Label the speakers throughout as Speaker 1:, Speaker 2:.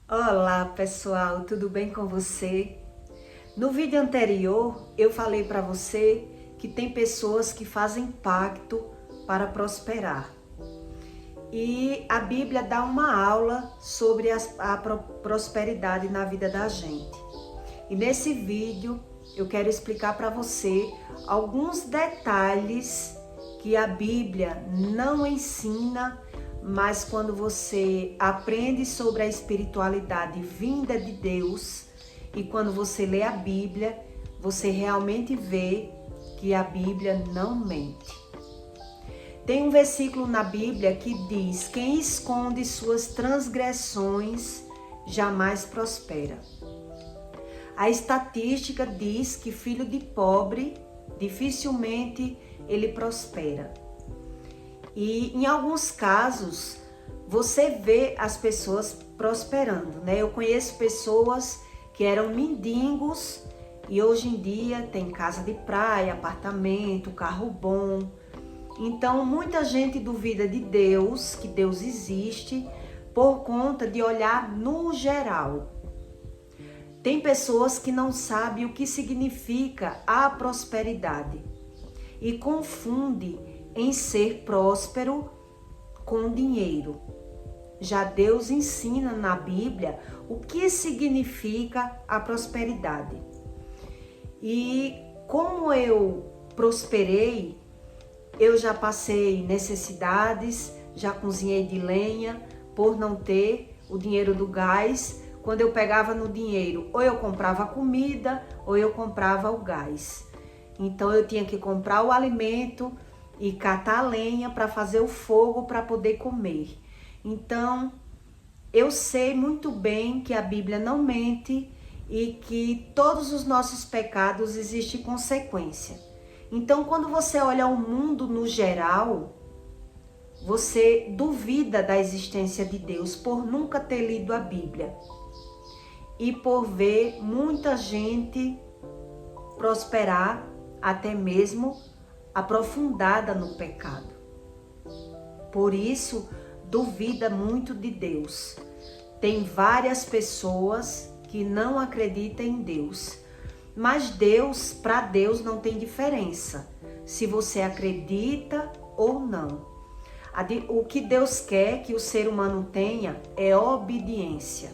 Speaker 1: Olá pessoal, tudo bem com você? No vídeo anterior eu falei para você que tem pessoas que fazem pacto para prosperar. E a Bíblia dá uma aula sobre a prosperidade na vida da gente. E nesse vídeo eu quero explicar para você alguns detalhes que a Bíblia não ensina, mas quando você aprende sobre a espiritualidade vinda de Deus e quando você lê a Bíblia, você realmente vê que a Bíblia não mente. Tem um versículo na Bíblia que diz: quem esconde suas transgressões jamais prospera. A estatística diz que filho de pobre dificilmente ele prospera. E em alguns casos você vê as pessoas prosperando, né? Eu conheço pessoas que eram mendigos e hoje em dia tem casa de praia, apartamento, carro bom. Então muita gente duvida de Deus, que Deus existe, por conta de olhar no geral. Tem pessoas que não sabem o que significa a prosperidade e confunde em ser próspero com dinheiro. Já Deus ensina na Bíblia o que significa a prosperidade. E como eu prosperei, eu já passei necessidades, já cozinhei de lenha por não ter o dinheiro do gás. Quando eu pegava no dinheiro, ou eu comprava comida, ou eu comprava o gás. Então eu tinha que comprar o alimento e catar a lenha para fazer o fogo para poder comer. Então eu sei muito bem que a Bíblia não mente e que todos os nossos pecados existem consequência. Então quando você olha o mundo no geral, você duvida da existência de Deus por nunca ter lido a Bíblia e por ver muita gente prosperar, até mesmo aprofundada no pecado. Por isso, duvida muito de Deus. Tem várias pessoas que não acreditam em Deus, mas Deus, para Deus não tem diferença se você acredita ou não. O que Deus quer que o ser humano tenha é obediência.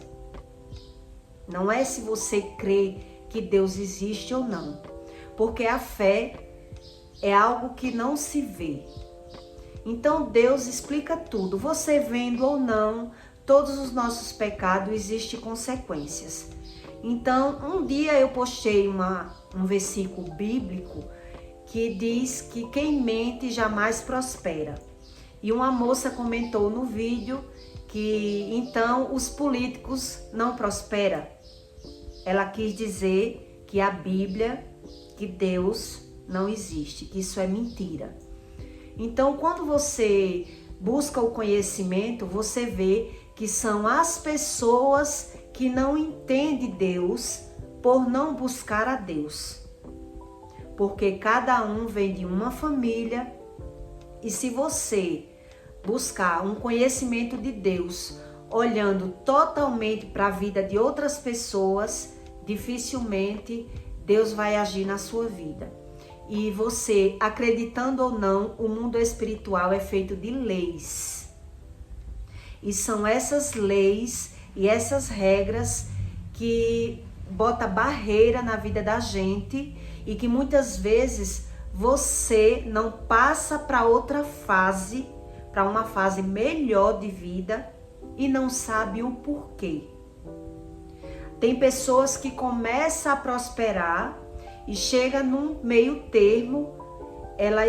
Speaker 1: Não é se você crê que Deus existe ou não, porque a fé é algo que não se vê. Então Deus explica tudo. Você vendo ou não, todos os nossos pecados existem consequências. Então um dia eu postei um versículo bíblico que diz que quem mente jamais prospera. E uma moça comentou no vídeo que então os políticos não prosperam. Ela quis dizer que a Bíblia, que Deus não existe, que isso é mentira. Então, quando você busca o conhecimento, você vê que são as pessoas que não entendem Deus por não buscar a Deus. Porque cada um vem de uma família e se você buscar um conhecimento de Deus olhando totalmente para a vida de outras pessoas, dificilmente Deus vai agir na sua vida. E você, acreditando ou não, o mundo espiritual é feito de leis. E são essas leis e essas regras que botam barreira na vida da gente e que muitas vezes você não passa para outra fase, para uma fase melhor de vida e não sabe o porquê. Tem pessoas que começam a prosperar e chega num meio termo, ela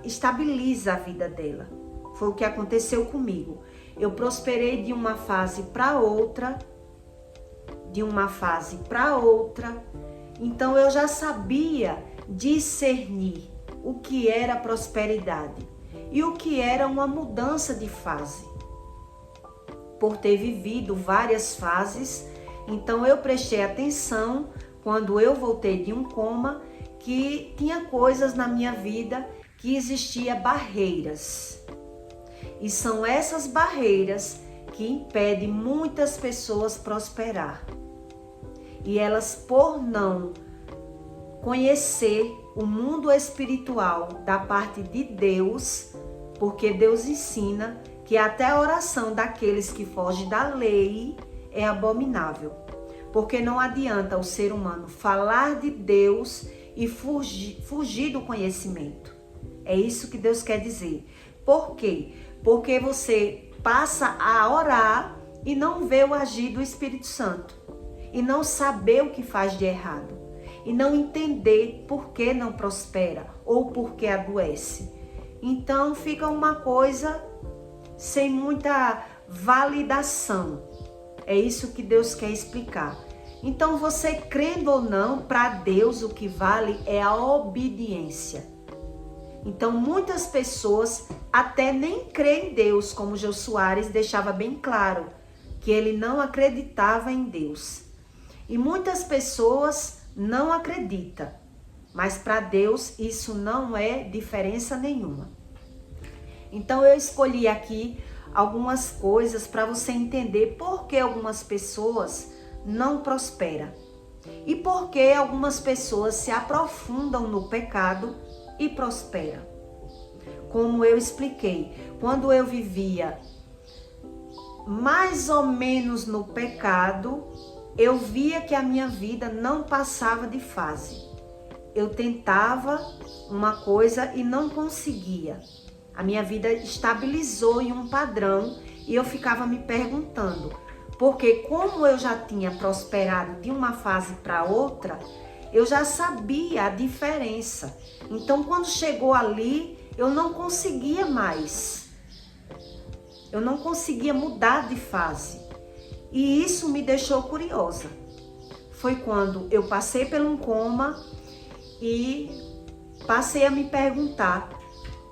Speaker 1: estabiliza a vida dela. Foi o que aconteceu comigo. Eu prosperei de uma fase para outra, então eu já sabia discernir o que era prosperidade e o que era uma mudança de fase. Por ter vivido várias fases, então eu prestei atenção quando eu voltei de um coma que tinha coisas na minha vida que existiam barreiras. E são essas barreiras que impede muitas pessoas prosperar. E elas, por não conhecer o mundo espiritual da parte de Deus, porque Deus ensina que até a oração daqueles que fogem da lei é abominável. Porque não adianta o ser humano falar de Deus e fugir do conhecimento. É isso que Deus quer dizer. Por quê? Porque você passa a orar e não vê o agir do Espírito Santo. E não saber o que faz de errado. E não entender por que não prospera ou por que adoece. Então fica uma coisa sem muita validação. É isso que Deus quer explicar. Então você crendo ou não, para Deus o que vale é a obediência. Então muitas pessoas até nem creem em Deus, como Jô Soares deixava bem claro, que ele não acreditava em Deus. E muitas pessoas não acreditam, mas para Deus isso não é diferença nenhuma. Então eu escolhi aqui algumas coisas para você entender por que algumas pessoas não prosperam e por que algumas pessoas se aprofundam no pecado e prosperam. Como eu expliquei, quando eu vivia mais ou menos no pecado, eu via que a minha vida não passava de fase. Eu tentava uma coisa e não conseguia. A minha vida estabilizou em um padrão e eu ficava me perguntando, porque como eu já tinha prosperado de uma fase para outra, eu já sabia a diferença. Então, quando chegou ali, eu não conseguia mais. Eu não conseguia mudar de fase. E isso me deixou curiosa. Foi quando eu passei por um coma e passei a me perguntar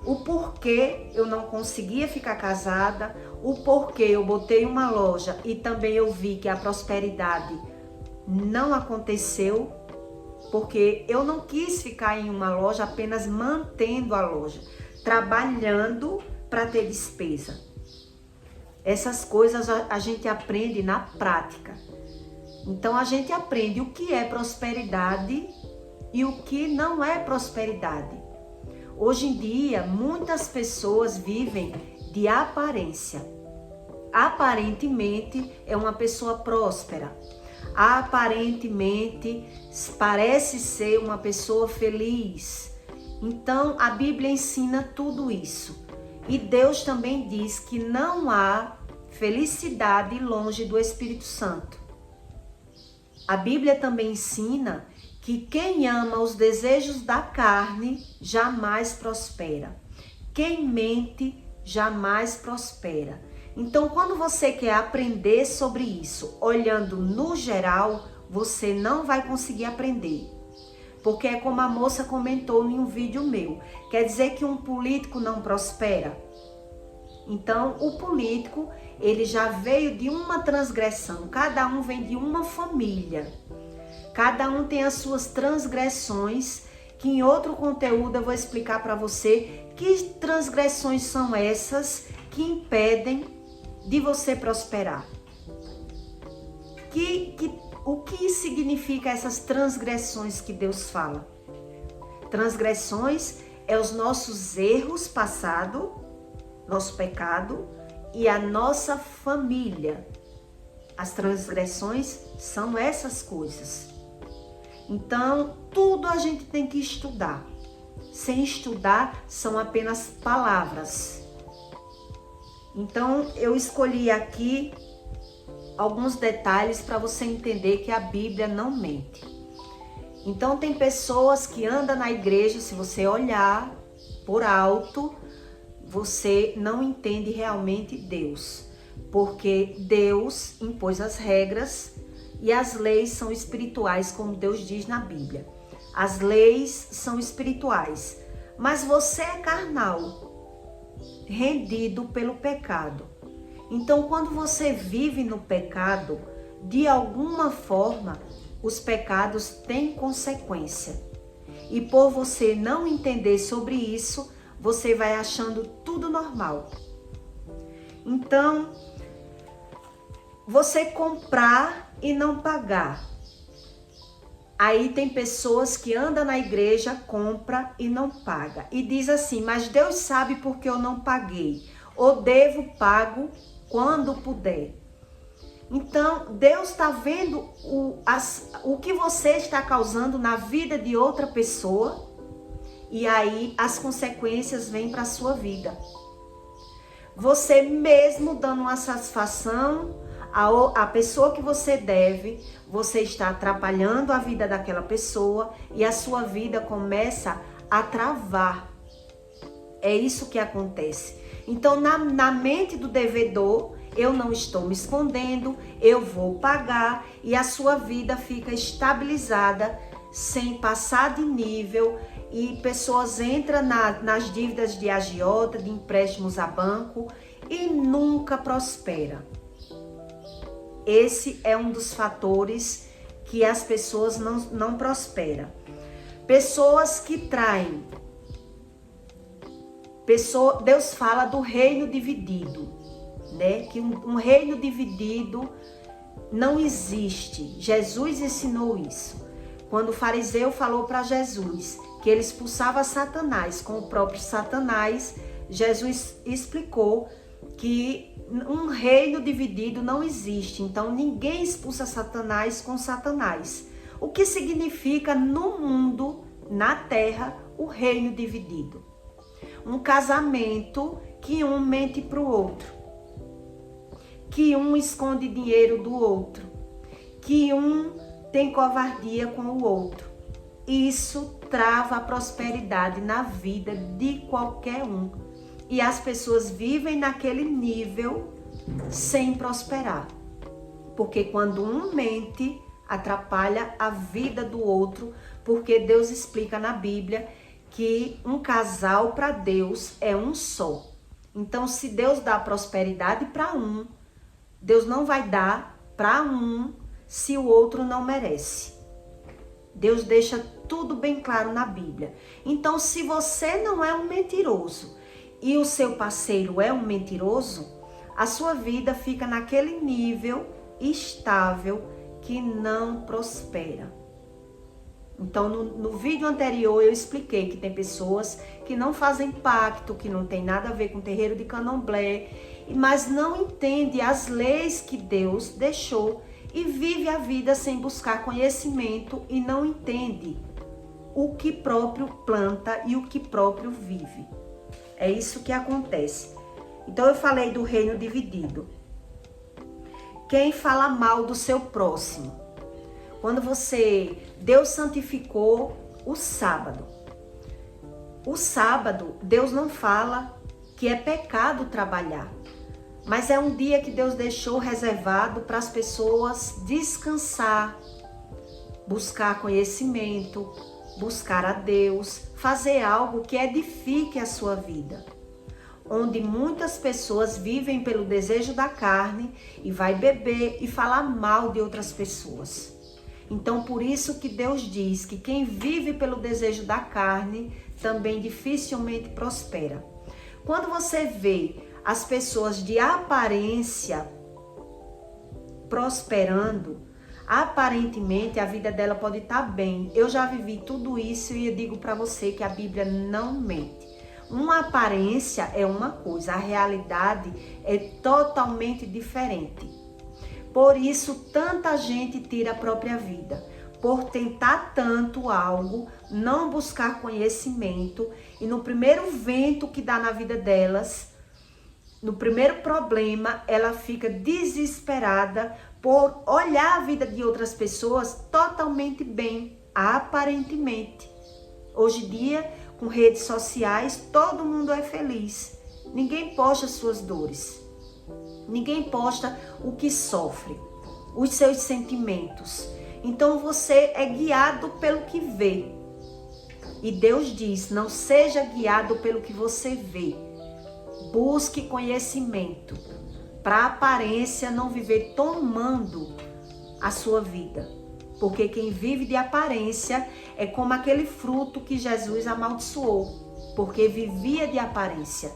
Speaker 1: o porquê eu não conseguia ficar casada, o porquê eu botei uma loja e também eu vi que a prosperidade não aconteceu, porque eu não quis ficar em uma loja apenas mantendo a loja, trabalhando para ter despesa. Essas coisas a gente aprende na prática. Então a gente aprende o que é prosperidade e o que não é prosperidade. Hoje em dia, muitas pessoas vivem de aparência. Aparentemente é uma pessoa próspera. Aparentemente parece ser uma pessoa feliz. Então a Bíblia ensina tudo isso. E Deus também diz que não há felicidade longe do Espírito Santo. A Bíblia também ensina que quem ama os desejos da carne jamais prospera. Quem mente jamais prospera. Então, quando você quer aprender sobre isso, olhando no geral, você não vai conseguir aprender. Porque é como a moça comentou em um vídeo meu. Quer dizer que um político não prospera? Então, o político, ele já veio de uma transgressão. Cada um vem de uma família. Cada um tem as suas transgressões, que em outro conteúdo eu vou explicar para você que transgressões são essas que impedem de você prosperar. O que significa essas transgressões que Deus fala? Transgressões é os nossos erros passados, nosso pecado e a nossa família. As transgressões são essas coisas. Então, tudo a gente tem que estudar. Sem estudar, são apenas palavras. Então, eu escolhi aqui alguns detalhes para você entender que a Bíblia não mente. Então, tem pessoas que andam na igreja, se você olhar por alto, você não entende realmente Deus. Porque Deus impôs as regras e as leis são espirituais, como Deus diz na Bíblia. As leis são espirituais, mas você é carnal, rendido pelo pecado. Então, quando você vive no pecado, de alguma forma, os pecados têm consequência. E por você não entender sobre isso, você vai achando tudo normal. Então, você comprar e não pagar. Aí tem pessoas que andam na igreja, compra e não paga. E diz assim, mas Deus sabe porque eu não paguei. Ou devo, pago quando puder. Então, Deus está vendo o que você está causando na vida de outra pessoa. E aí as consequências vêm para a sua vida. Você mesmo dando uma satisfação a pessoa que você deve, você está atrapalhando a vida daquela pessoa e a sua vida começa a travar. É isso que acontece. Então, na mente do devedor, eu não estou me escondendo, eu vou pagar e a sua vida fica estabilizada, sem passar de nível, e pessoas entram nas dívidas de agiota, de empréstimos a banco e nunca prospera. Esse é um dos fatores que as pessoas não prosperam. Pessoas que traem. Deus fala do reino dividido, né? Que um reino dividido não existe. Jesus ensinou isso. Quando o fariseu falou para Jesus que ele expulsava Satanás com o próprio Satanás, Jesus explicou que um reino dividido não existe. Então ninguém expulsa Satanás com Satanás. O que significa no mundo, na terra, o reino dividido? Um casamento que um mente para o outro, que um esconde dinheiro do outro, que um tem covardia com o outro. Isso trava a prosperidade na vida de qualquer um. E as pessoas vivem naquele nível sem prosperar. Porque quando um mente, atrapalha a vida do outro, porque Deus explica na Bíblia que um casal para Deus é um só. Então, se Deus dá prosperidade para um, Deus não vai dar para um se o outro não merece. Deus deixa tudo bem claro na Bíblia. Então, se você não é um mentiroso e o seu parceiro é um mentiroso, a sua vida fica naquele nível estável que não prospera. Então, no vídeo anterior eu expliquei que tem pessoas que não fazem pacto, que não tem nada a ver com terreiro de candomblé, mas não entende as leis que Deus deixou e vive a vida sem buscar conhecimento e não entende o que próprio planta e o que próprio vive. É isso que acontece. Então eu falei do reino dividido. Quem fala mal do seu próximo? Quando Deus santificou o sábado. O sábado, Deus não fala que é pecado trabalhar. Mas é um dia que Deus deixou reservado para as pessoas descansar, buscar conhecimento, buscar a Deus, fazer algo que edifique a sua vida. Onde muitas pessoas vivem pelo desejo da carne e vai beber e falar mal de outras pessoas. Então, por isso que Deus diz que quem vive pelo desejo da carne também dificilmente prospera. Quando você vê as pessoas de aparência prosperando, aparentemente a vida dela pode estar bem. Eu já vivi tudo isso e eu digo para você que a Bíblia não mente. Uma aparência é uma coisa, a realidade é totalmente diferente. Por isso, tanta gente tira a própria vida, por tentar tanto algo, não buscar conhecimento, e no primeiro vento que dá na vida delas, no primeiro problema, ela fica desesperada por olhar a vida de outras pessoas totalmente bem, aparentemente. Hoje em dia, com redes sociais, todo mundo é feliz. Ninguém posta suas dores. Ninguém posta o que sofre, os seus sentimentos. Então você é guiado pelo que vê. E Deus diz, não seja guiado pelo que você vê. Busque conhecimento, para a aparência não viver tomando a sua vida. Porque quem vive de aparência é como aquele fruto que Jesus amaldiçoou, porque vivia de aparência.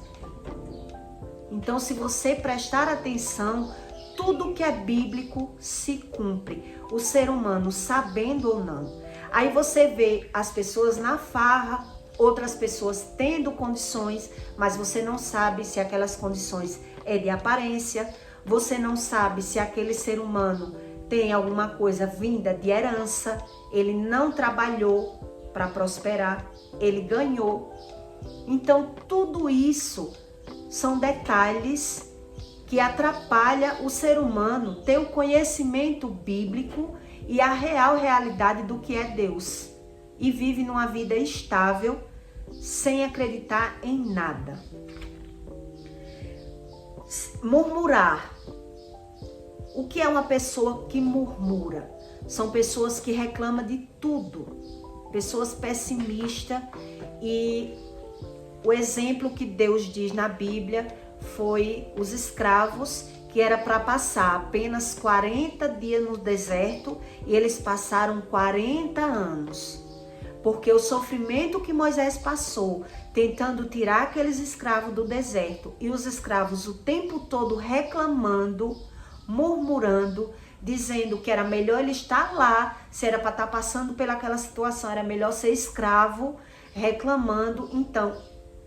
Speaker 1: Então, se você prestar atenção, tudo que é bíblico se cumpre, o ser humano sabendo ou não. Aí você vê as pessoas na farra, outras pessoas tendo condições, mas você não sabe se aquelas condições é de aparência, você não sabe se aquele ser humano tem alguma coisa vinda de herança, ele não trabalhou para prosperar, ele ganhou. Então tudo isso são detalhes que atrapalham o ser humano ter o conhecimento bíblico e a real realidade do que é Deus. E vive numa vida estável, sem acreditar em nada. Murmurar. O que é uma pessoa que murmura? São pessoas que reclamam de tudo. Pessoas pessimistas. E o exemplo que Deus diz na Bíblia foi os escravos, que era para passar apenas 40 dias no deserto, e eles passaram 40 anos. Porque o sofrimento que Moisés passou, tentando tirar aqueles escravos do deserto, e os escravos o tempo todo reclamando, murmurando, dizendo que era melhor ele estar lá, se era para estar passando pelaquela situação, era melhor ser escravo, reclamando. Então,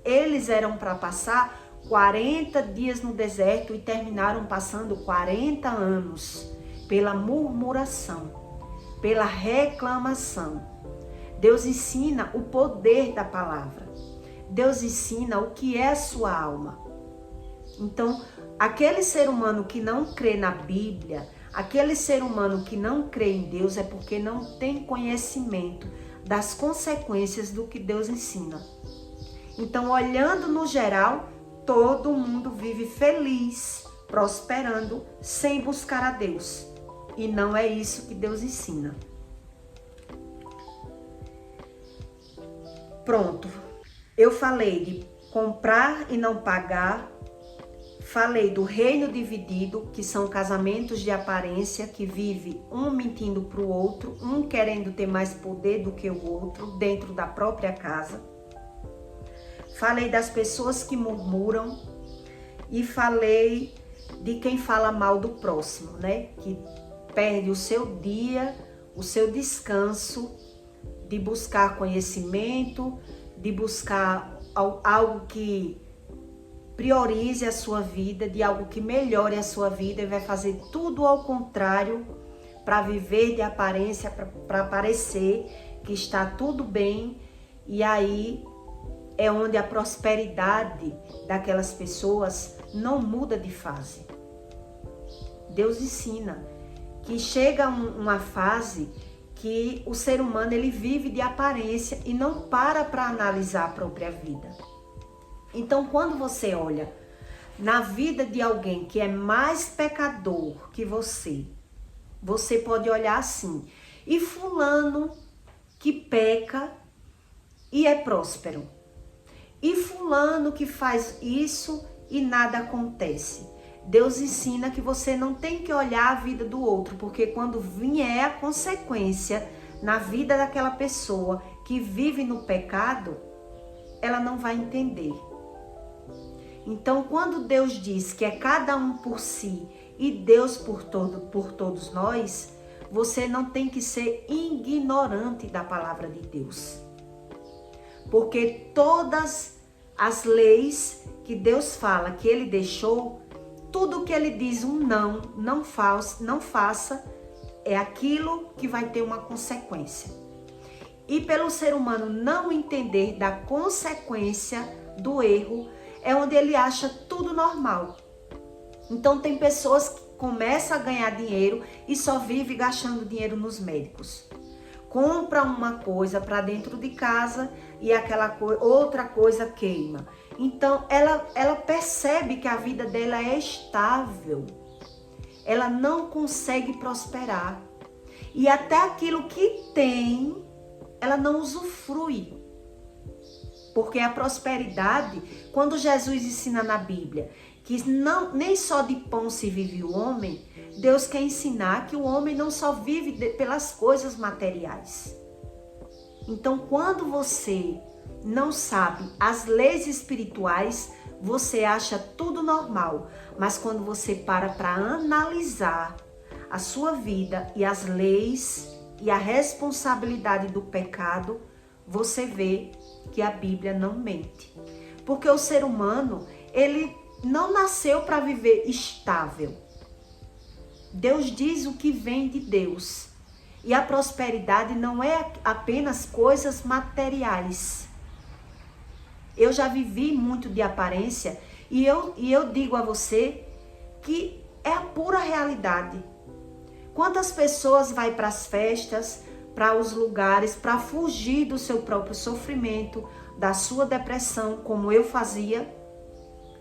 Speaker 1: eles eram para passar 40 dias no deserto e terminaram passando 40 anos pela murmuração, pela reclamação. Deus ensina o poder da palavra. Deus ensina o que é a sua alma. Então, aquele ser humano que não crê na Bíblia, aquele ser humano que não crê em Deus, é porque não tem conhecimento das consequências do que Deus ensina. Então, olhando no geral, todo mundo vive feliz, prosperando, sem buscar a Deus. E não é isso que Deus ensina. Pronto. Eu falei de comprar e não pagar. Falei do reino dividido, que são casamentos de aparência, que vive um mentindo para o outro, um querendo ter mais poder do que o outro dentro da própria casa. Falei das pessoas que murmuram e falei de quem fala mal do próximo, né? Que perde o seu dia, o seu descanso de buscar conhecimento, de buscar algo que priorize a sua vida, de algo que melhore a sua vida, e vai fazer tudo ao contrário para viver de aparência, para parecer que está tudo bem. E aí é onde a prosperidade daquelas pessoas não muda de fase. Deus ensina que chega uma fase que o ser humano ele vive de aparência e não para analisar a própria vida. Então, quando você olha na vida de alguém que é mais pecador que você pode olhar assim: e fulano que peca e é próspero, e fulano que faz isso e nada acontece. Deus ensina que você não tem que olhar a vida do outro, porque quando vier a consequência na vida daquela pessoa que vive no pecado, ela não vai entender. Então, quando Deus diz que é cada um por si e Deus por todos nós, você não tem que ser ignorante da palavra de Deus. Porque todas as leis que Deus fala, que Ele deixou, tudo que Ele diz não faça, é aquilo que vai ter uma consequência. E pelo ser humano não entender da consequência do erro, é onde ele acha tudo normal. Então tem pessoas que começam a ganhar dinheiro e só vive gastando dinheiro nos médicos. Compra uma coisa para dentro de casa e aquela outra coisa queima. Então ela percebe que a vida dela é estável. Ela não consegue prosperar. E até aquilo que tem, ela não usufrui. Porque a prosperidade, quando Jesus ensina na Bíblia que nem só de pão se vive o homem, Deus quer ensinar que o homem não só vive pelas coisas materiais. Então, quando você não sabe as leis espirituais, você acha tudo normal, mas quando você para analisar a sua vida e as leis e a responsabilidade do pecado, você vê que a Bíblia não mente. Porque o ser humano, ele não nasceu para viver estável. Deus diz o que vem de Deus. E a prosperidade não é apenas coisas materiais. Eu já vivi muito de aparência e eu digo a você que é a pura realidade. Quantas pessoas vão para as festas, para os lugares, para fugir do seu próprio sofrimento, da sua depressão, como eu fazia?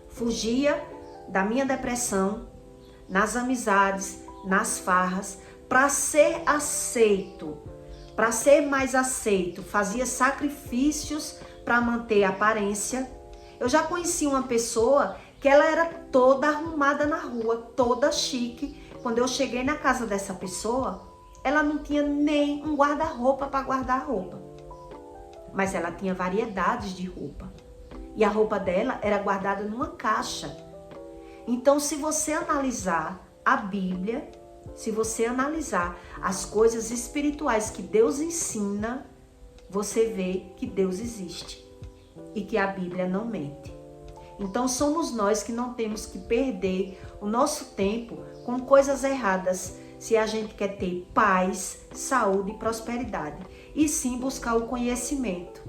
Speaker 1: Fugia da minha depressão, nas amizades, nas farras, para ser aceito, para ser mais aceito. Fazia sacrifícios para manter a aparência. Eu já conheci uma pessoa que ela era toda arrumada na rua, toda chique. Quando eu cheguei na casa dessa pessoa, ela não tinha nem um guarda-roupa para guardar a roupa. Mas ela tinha variedades de roupa. E a roupa dela era guardada numa caixa. Então, se você analisar a Bíblia, se você analisar as coisas espirituais que Deus ensina, você vê que Deus existe e que a Bíblia não mente. Então somos nós que não temos que perder o nosso tempo com coisas erradas, se a gente quer ter paz, saúde e prosperidade, e sim buscar o conhecimento.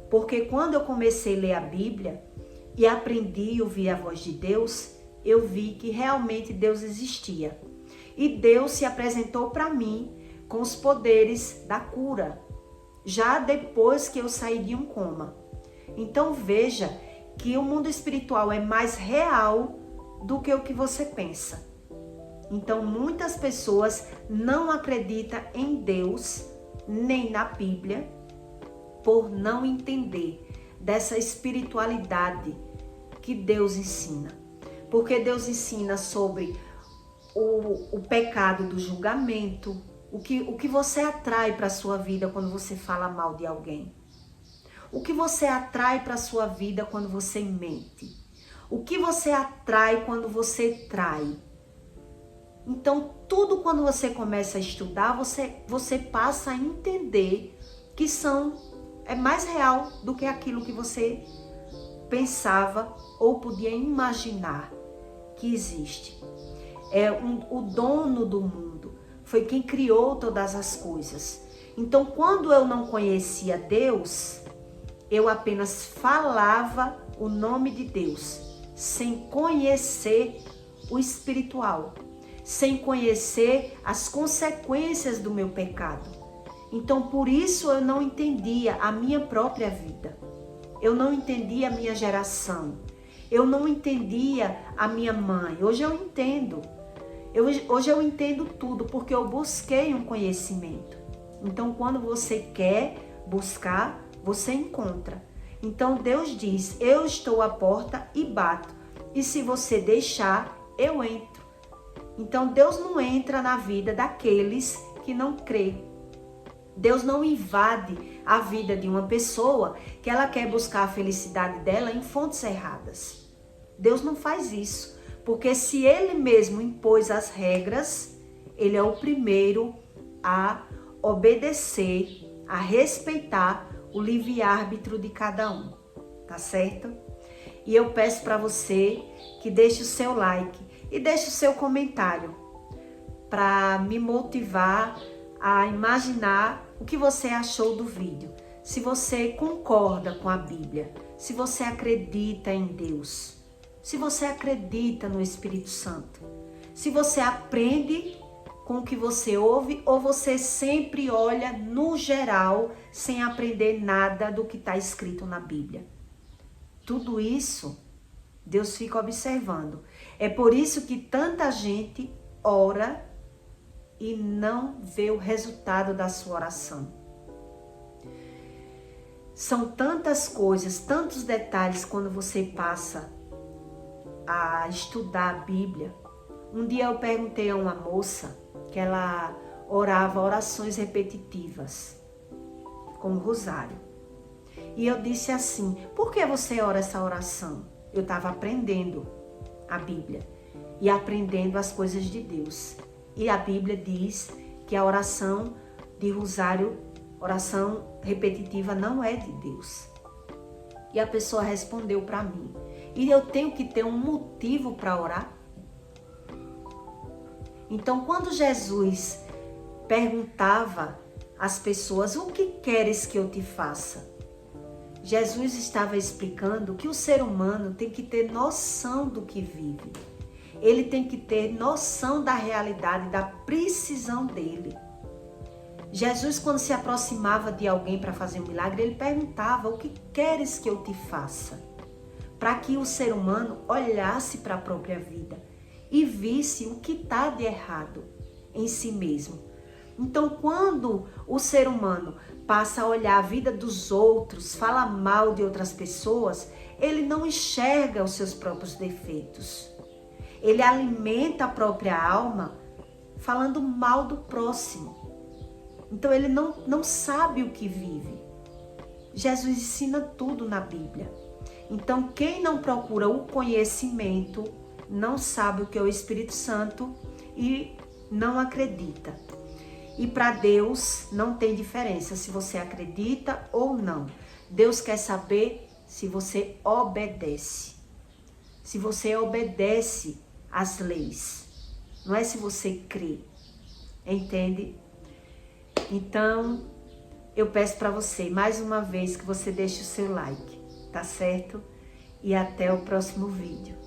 Speaker 1: Porque quando eu comecei a ler a Bíblia e aprendi e ouvir a voz de Deus, eu vi que realmente Deus existia. E Deus se apresentou para mim com os poderes da cura, já depois que eu saí de um coma. Então veja que o mundo espiritual é mais real do que o que você pensa. Então muitas pessoas não acreditam em Deus nem na Bíblia por não entender dessa espiritualidade que Deus ensina. Porque Deus ensina sobre o pecado do julgamento, o que você atrai para a sua vida quando você fala mal de alguém. O que você atrai para a sua vida quando você mente. O que você atrai quando você trai. Então, tudo quando você começa a estudar, você passa a entender que é mais real do que aquilo que você pensava ou podia imaginar que existe. O dono do mundo foi quem criou todas as coisas. Então, quando eu não conhecia Deus, eu apenas falava o nome de Deus, sem conhecer o espiritual, sem conhecer as consequências do meu pecado. Então, por isso eu não entendia a minha própria vida. Eu não entendia a minha geração. Eu não entendia a minha mãe. Hoje eu entendo. Hoje eu entendo tudo, porque eu busquei um conhecimento. Então, quando você quer buscar, você encontra. Então, Deus diz, eu estou à porta e bato. E se você deixar, eu entro. Então, Deus não entra na vida daqueles que não creem. Deus não invade a vida de uma pessoa que ela quer buscar a felicidade dela em fontes erradas. Deus não faz isso. Porque se Ele mesmo impôs as regras, Ele é o primeiro a obedecer, a respeitar o livre-árbitro de cada um, tá certo? E eu peço para você que deixe o seu like e deixe o seu comentário para me motivar a imaginar o que você achou do vídeo. Se você concorda com a Bíblia, se você acredita em Deus, se você acredita no Espírito Santo, se você aprende com o que você ouve ou você sempre olha no geral sem aprender nada do que está escrito na Bíblia. Tudo isso Deus fica observando. É por isso que tanta gente ora e não vê o resultado da sua oração. São tantas coisas, tantos detalhes quando você passa a estudar a Bíblia. Um dia eu perguntei a uma moça que ela orava orações repetitivas com o rosário. E eu disse assim, por que você ora essa oração? eu estava aprendendo a Bíblia e aprendendo as coisas de Deus. E a Bíblia diz que a oração de rosário, oração repetitiva, não é de Deus. E a pessoa respondeu para mim: e eu tenho que ter um motivo para orar? Então, quando Jesus perguntava às pessoas: o que queres que eu te faça? Jesus estava explicando que o ser humano tem que ter noção do que vive. Ele tem que ter noção da realidade, da precisão dele. Jesus, quando se aproximava de alguém para fazer um milagre, ele perguntava: o que queres que eu te faça? Para que o ser humano olhasse para a própria vida e visse o que está de errado em si mesmo. Então, quando o ser humano passa a olhar a vida dos outros, fala mal de outras pessoas, ele não enxerga os seus próprios defeitos. Ele alimenta a própria alma falando mal do próximo. Então, ele não sabe o que vive. Jesus ensina tudo na Bíblia. Então, quem não procura o conhecimento não sabe o que é o Espírito Santo e não acredita. E para Deus não tem diferença se você acredita ou não. Deus quer saber se você obedece. Se você obedece às leis. Não é se você crê. Entende? Então, eu peço para você, mais uma vez, que você deixe o seu like. Tá certo? E até o próximo vídeo.